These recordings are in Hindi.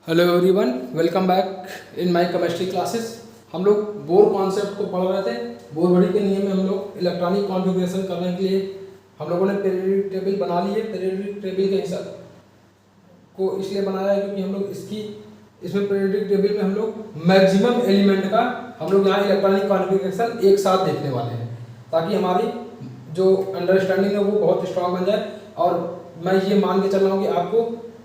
Hello everyone, welcome back in my chemistry classes. हम लोग बोर कॉन्सेप्ट को पढ़ रहे थे। बोर बड़ी के नियम में हम लोग इलेक्ट्रॉनिक कॉन्फ़िगरेशन करने के लिए हम लोगों ने पीरियोडिक टेबल बना ली है। पीरियोडिक टेबल के हिसाब को इसलिए बनाया है क्योंकि हम लोग इसमें पीरियोडिक टेबल में हम लोग मैक्सिमम एलिमेंट का हम लोग यहाँ इलेक्ट्रॉनिक कॉन्फ़िगरेशन एक साथ देखने वाले हैं, ताकि हमारी जो अंडरस्टैंडिंग है वो बहुत स्ट्रांग बन जाए। और मैं ये मान के चल रहा हूँ कि आपको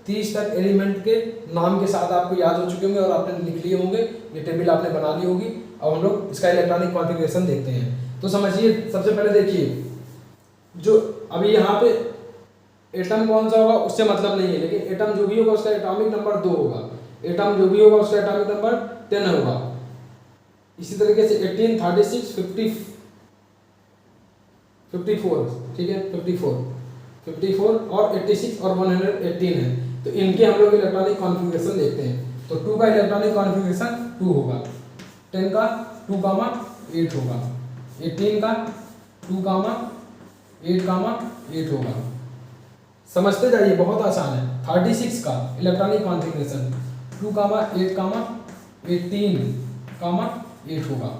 30 तक एलिमेंट के नाम के साथ आपको याद हो चुके होंगे और आपने लिख लिए होंगे, ये टेबल आपने बना ली होगी। अब हम लोग इसका इलेक्ट्रॉनिक कॉन्फ़िगरेशन देखते हैं। तो समझिए, सबसे पहले देखिए, जो अभी यहाँ पे एटम कौन सा होगा उससे मतलब नहीं है, लेकिन एटम जो भी होगा उसका एटॉमिक नंबर 2 होगा। एटम जो भी होगा उसका एटॉमिक नंबर 10 होगा। इसी तरीके से 18, 36, 54, ठीक है, 54 और 86 और 118 है। तो इनके हम लोग इलेक्ट्रॉनिक कॉन्फ़िगरेशन देखते हैं। तो 2 का इलेक्ट्रॉनिक कॉन्फ़िगरेशन 2 होगा, 10 का 2,8 होगा, 18 का 2,8,8 होगा। समझते जाइए, बहुत आसान है। 36 का इलेक्ट्रॉनिक कॉन्फ़िगरेशन 2,8,18,8 होगा।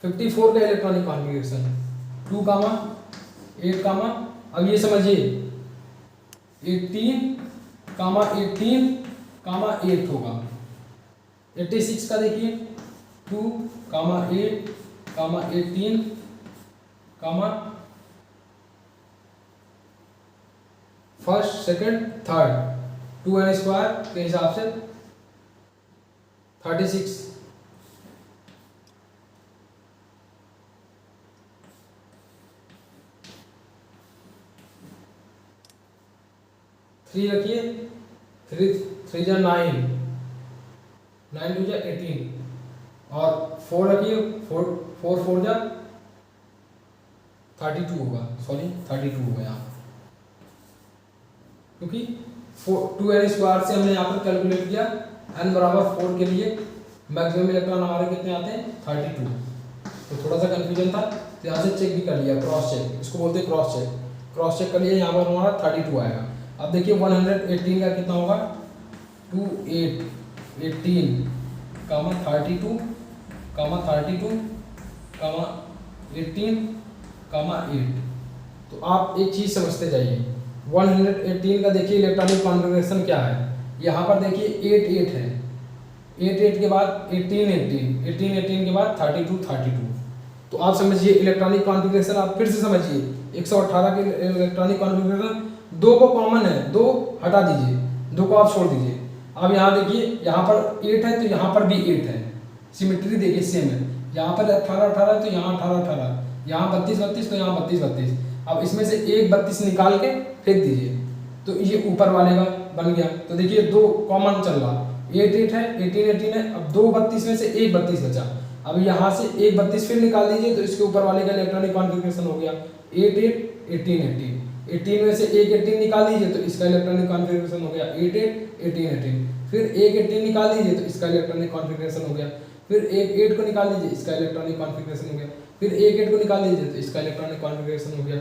54 का इलेक्ट्रॉनिक कॉन्फ़िगरेशन 2,8, अब ये समझिए 18,8 होगा। 86 का देखिए 2,8,18, first second third 2n square के हिसाब से 36। 3 रखिए, 3 जा 9, 9 2 जा 18 और 4 रखिए, 4 जा 32 होगा, सॉरी 32 होगा यहाँ, क्योंकि 2n स्क्वायर से हमने यहाँ पर कैलकुलेट किया। n बराबर 4 के लिए मैक्सिमम इलेक्ट्रॉन हमारे कितने आते हैं 32। तो थोड़ा सा कंफ्यूजन था, तो यहाँ से चेक भी कर लिया, क्रॉस चेक इसको बोलते हैं, क्रॉस चेक कर लिया। यहाँ पर हमारा 32 आएगा। अब देखिए 118 का कितना होगा 2818, 32, 32, 18, 8। तो आप एक चीज़ समझते जाइए, 118 का देखिए इलेक्ट्रॉनिक कॉन्फ़िगरेशन क्या है। यहाँ पर देखिए 8 है, 8 के बाद 18 के बाद 32। तो आप समझिए इलेक्ट्रॉनिक कॉन्फ़िगरेशन, आप फिर से समझिए 118 के इलेक्ट्रॉनिक कॉन्फ़िगरेशन 2 को कॉमन है, 2 हटा दीजिए, 2 को आप छोड़ दीजिए। अब यहाँ देखिए, यहाँ पर 8 है तो यहाँ पर भी 8 है, सिमेट्री देखिए सेम है। यहाँ पर 18 है तो यहाँ 18, यहाँ 32 तो यहाँ 32। अब इसमें से एक 32 निकाल के फेंक दीजिए, तो ये ऊपर वाले का बन गया। तो देखिए 2 कॉमन चल रहा, 8 है, 18 है। अब 2 32 में से एक 32 बचा। अब यहाँ से एक 32 फिर निकाल दीजिए, तो इसके ऊपर वाले का इलेक्ट्रॉनिक कॉन्फ़िगरेशन हो गया 8 18 में से एक 18 निकाल दीजिए, तो इसका इलेक्ट्रॉनिक कॉन्फ़िगरेशन हो गया 8 18। फिर एक 18 निकाल दीजिए, तो इसका इलेक्ट्रॉनिक कॉन्फ़िगरेशन हो गया। फिर एक 8 को निकाल दीजिए, इसका इलेक्ट्रॉनिक कॉन्फ़िगरेशन हो गया। फिर एक 8 को निकाल दीजिए, तो इसका इलेक्ट्रॉनिक कॉन्फ़िगरेशन हो गया।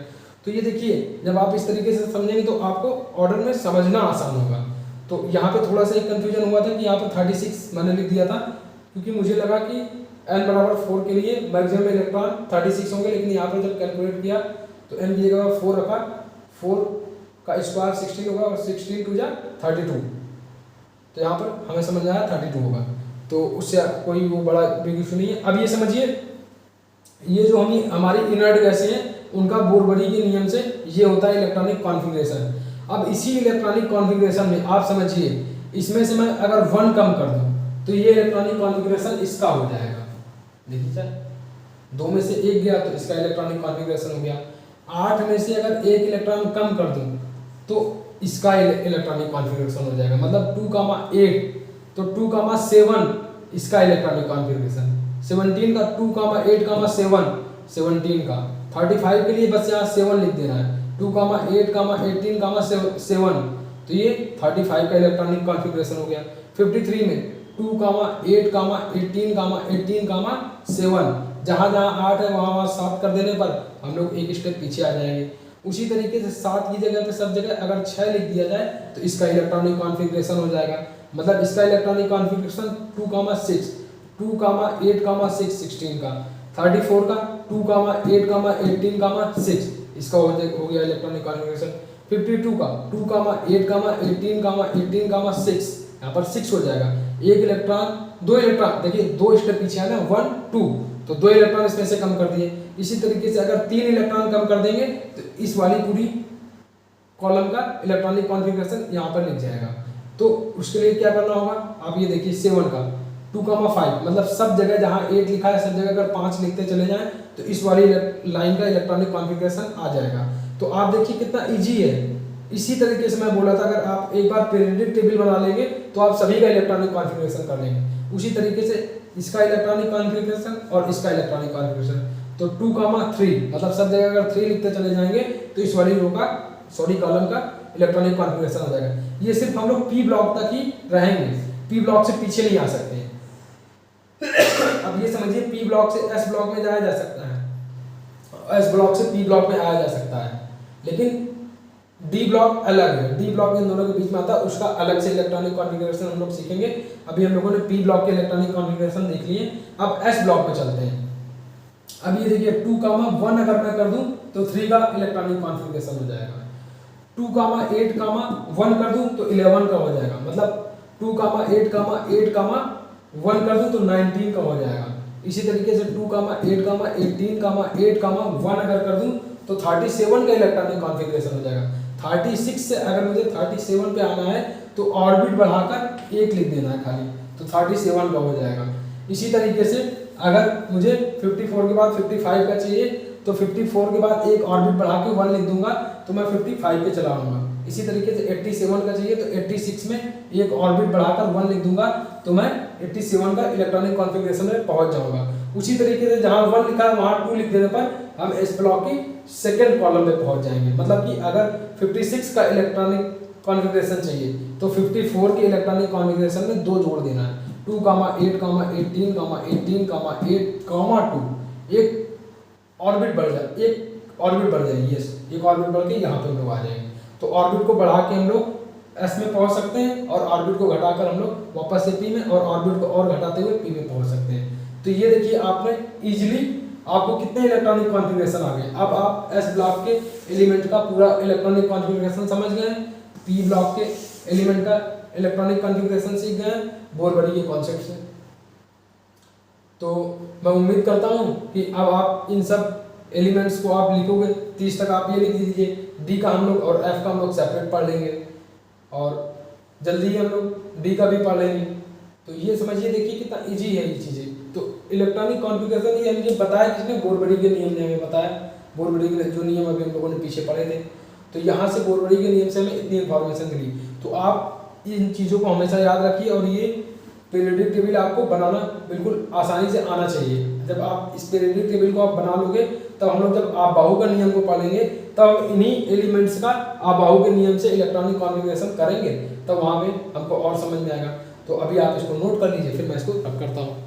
तो ये देखिए, जब आप इस तरीके से समझेंगे तो आपको ऑर्डर में समझना आसान होगा। तो यहाँ पे थोड़ा सा एक कन्फ्यूजन हुआ था कि यहाँ पर 36 मैंने लिख दिया था, क्योंकि मुझे लगा कि n बराबर 4 के लिए मैक्सिमम इलेक्ट्रॉन 36 होंगे, लेकिन यहाँ पर जब कैलकुलेट किया तो n की जगह 4 रखा। 4 का स्क्वायर 16 होगा और 16 2 जा 32। तो यहाँ पर हमें समझ में आया 32 होगा, तो उससे कोई वो बड़ा बिग इशू नहीं है। अब ये समझिए, ये जो हमारी इनर्ट गैसें हैं उनका बोर-बड़ी के नियम से ये होता है इलेक्ट्रॉनिक कॉन्फ़िगरेशन। अब इसी इलेक्ट्रॉनिक कॉन्फ़िगरेशन में आप समझिए, इसमें से मैं अगर 1 कम कर दूँ तो ये इलेक्ट्रॉनिक कॉन्फ़िगरेशन इसका हो जाएगा। देखिए सर, 2 में से 1 गया तो इसका इलेक्ट्रॉनिक कॉन्फ़िगरेशन हो गया। 8 में से अगर 1 इलेक्ट्रॉन कम कर दूं तो इसका इलेक्ट्रॉनिक कॉन्फ़िगरेशन हो जाएगा, मतलब 2,8 तो 2,7 इसका इलेक्ट्रॉनिक कॉन्फ़िगरेशन। 17 का 2,8,7 17 का। 35 के लिए बस यहाँ 7 लिख देना है, 2,8,18,7 तो ये 35 का इलेक्ट्रॉनिक कॉन्फ़िगरेशन हो गया। 53 में 2,8,18,7 जहाँ जहाँ 8 है वहाँ 7 कर देने पर हम लोग एक स्टेप पीछे आ जाएंगे। उसी तरीके से 7 की जगह पे सब जगह अगर 6 लिख दिया जाए तो इसका इलेक्ट्रॉनिक कॉन्फ़िगरेशन हो जाएगा। मतलब इसका इलेक्ट्रॉनिक कॉन्फ़िगरेशन 2,6, 2,8,6 16 का, 34 का 2,8,18,6 इसका हो गया इलेक्ट्रॉनिक कॉन्फ़िगरेशन। 52 का 2,8,18,18,6 यहाँ पर 6 हो जाएगा। एक इलेक्ट्रॉन, 2 इलेक्ट्रॉन, देखिए 2 स्टेप पीछे है ना, 1 2, तो 2 इलेक्ट्रॉन इसमें से कम कर दिए। इसी तरीके से अगर 3 इलेक्ट्रॉन कम कर देंगे तो इस वाली पूरी कॉलम का इलेक्ट्रॉनिक कॉन्फ़िगरेशन यहाँ पर लिख जाएगा। तो उसके लिए क्या करना होगा, आप ये देखिए 7 का 2,5, मतलब सब जगह जहाँ 8 लिखा है सब जगह अगर 5 लिखते चले जाएं तो इस वाली लाइन का इलेक्ट्रॉनिक कॉन्फ़िगरेशन आ जाएगा। तो आप देखिए कितना इजी है। इसी तरीके से मैं बोला था अगर आप एक बार पीरियोडिक टेबल बना लेंगे तो आप सभी का इलेक्ट्रॉनिक कॉन्फ़िगरेशन कर लेंगे। उसी तरीके से इसका इलेक्ट्रॉनिक कॉन्फ़िगरेशन और इसका इलेक्ट्रॉनिक कॉन्फ़िगरेशन, तो 2,3 मतलब सब जगह अगर 3 लिखते चले जाएंगे तो इस वाली रो का कॉलम का इलेक्ट्रॉनिक कॉन्फ़िगरेशन हो जाएगा। ये सिर्फ हम लोग पी ब्लॉक तक ही रहेंगे, पी ब्लॉक से पीछे नहीं आ सकते हैं। अब ये समझिए पी ब्लॉक से एस ब्लॉक में जाया जा सकता है, एस ब्लॉक से पी ब्लॉक में आया जा सकता है, लेकिन डी ब्लॉक अलग है। डी ब्लॉक इन दोनों के बीच में आता है, उसका अलग से इलेक्ट्रॉनिक कॉन्फ़िगरेशन हम लोग सीखेंगे। अभी हम लोगों ने पी ब्लॉक के इलेक्ट्रॉनिक कॉन्फ़िगरेशन देख लिए। अब एस ब्लॉक में चलते हैं। अब ये देखिए 2,1 अगर मैं कर दूं तो 3 का इलेक्ट्रॉनिक कॉन्फ़िगरेशन हो जाएगा। 2,8,1 कर दूं तो 11 का हो जाएगा। मतलब 2,8,8,1 कर दूं तो 19 का हो जाएगा। इसी तरीके से 2,8,18,8,1 अगर कर दूं तो 37 का इलेक्ट्रॉनिक कॉन्फ़िगरेशन हो जाएगा। 36 से अगर मुझे 37 पे आना है तो ऑर्बिट बढ़ाकर 1 लिख देना है खाली, तो 37 का हो जाएगा। इसी तरीके से अगर मुझे 54 के बाद 55 का चाहिए तो 54 के बाद एक ऑर्बिट बढ़ा के 1 लिख दूंगा तो मैं 55 पे चला आऊँगा। इसी तरीके से 87 का चाहिए तो 86 में एक ऑर्बिट बढ़ाकर 1 लिख दूंगा तो मैं 87 का इलेक्ट्रॉनिक कॉन्फ़िगरेशन में पहुंच जाऊंगा। उसी तरीके से जहां 1 लिखा है वहां 2 लिख देने पर हम इस ब्लॉक की सेकंड कॉलम में पहुंच जाएंगे। मतलब कि अगर 56 का इलेक्ट्रॉनिक कॉन्फ़िगरेशन चाहिए तो 54 के इलेक्ट्रॉनिक कॉन्फ़िगरेशन में 2 जोड़ देना है, 2,8,18,8,2 एक ऑर्बिट बढ़ जाए, एक ऑर्बिट बढ़ जाएगी, यस एक ऑर्बिट बढ़ के यहाँ पे हम लोग आ जाएंगे। तो ऑर्बिट को बढ़ा के हम लोग एस में पहुंच सकते हैं और ऑर्बिट को घटाकर हम लोग वापस से पी में और ऑर्बिट को और घटाते हुए पी में पहुंच सकते हैं। तो ये देखिए आपने इजीली आपको कितने इलेक्ट्रॉनिक कॉन्फ़िगरेशन आ गए। अब आप एस ब्लॉक के एलिमेंट का पूरा इलेक्ट्रॉनिक कॉन्फ़िगरेशन समझ गए हैं, पी ब्लॉक के एलिमेंट का इलेक्ट्रॉनिक कॉन्फ़िगरेशन सीख गए हैं बोरबड़ी के कॉन्सेप्ट से। तो मैं उम्मीद करता हूँ कि अब आप इन सब एलिमेंट्स को आप लिखोगे। 30 तक आप ये लिख दीजिए, डी का हम लोग और एफ का हम लोग सेपरेट पढ़ लेंगे और जल्दी ही हम लोग डी का भी पढ़ लेंगे। तो ये समझिए देखिए कितना इजी है ये चीज़ें। तो इलेक्ट्रॉनिक कॉन्फ़िगरेशन ये मुझे बताया किसने, बोरबड़ी के नियम ने हमें बताया। बोरबड़ी के जो नियम अभी हम लोगों ने पीछे पढ़े थे, तो यहाँ से बोरबड़ी के नियम से हमें इतनी इन्फॉर्मेशन मिली। तो आप इन चीज़ों को हमेशा याद रखिए और ये पीरियोडिक टेबल आपको बनाना बिल्कुल आसानी से आना चाहिए। जब आप इस पीरियोडिक टेबल को आप बना लोगे तब हम लोग जब आबाहु का नियम को पढ़ेंगे तब इन्हीं एलिमेंट्स का आबाहु के नियम से इलेक्ट्रॉनिक कॉन्फ़िगरेशन करेंगे, तब वहाँ पे हमको और समझ में आएगा। तो अभी आप इसको नोट कर लीजिए, फिर मैं इसको रब करता हूँ।